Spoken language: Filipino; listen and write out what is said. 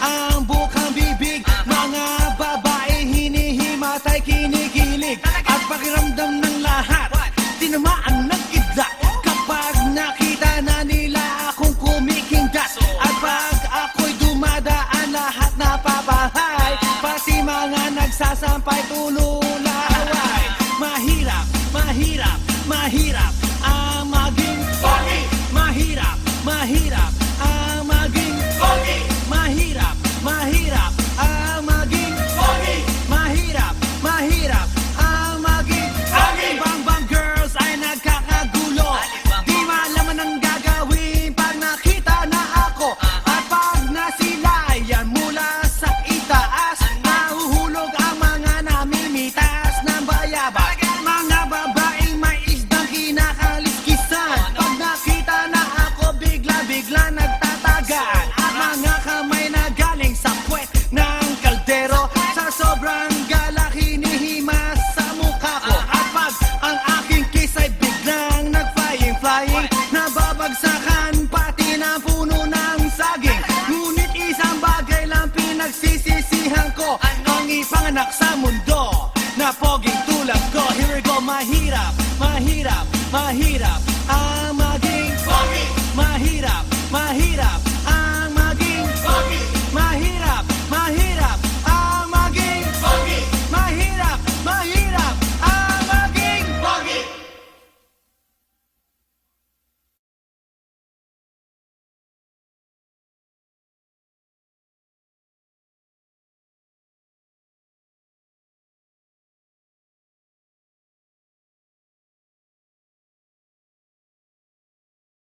ang bukang bibig. Mga babae hinihimatay, kinikilig, at pakiramdam ng lahat tinamaan ng kidlat kapag nakita na nila akong kumikindat. At pag ako'y dumadaan, lahat napapahay, pati mga nagsasampay tululaway. Mahirap, mahirap, mahirap ang maging pogi. Mahirap, mahirap ang maging pogi. Mahirap, mahirap ang maging pogi. Mahirap, mahirap ang maging pogi. Bang bang girls ay nagkakagulo, di malaman ang gagawin pag nakita na ako. At pag nasilayan mula sa itaas, nahuhulog ang mga namimitas ng bayabas. Mga babaeng may isdang kinakaliskisan, pag nakita na ako bigla-bigla nagtatagan. At mga kamay na galing sa puwet ng kaldero, sa sobrang galak hinihimas sa mukha ko. At pag ang aking kiss ay biglang nag-flying, nababagsakan pati na puno ng saging. Ngunit isang bagay lang pinagsisisihan ko, ang ipanganak sa mundo na poging tulad ko. Here we go. Mahirap, mahirap, mahirap ang maging pogi. Mahirap, mahirap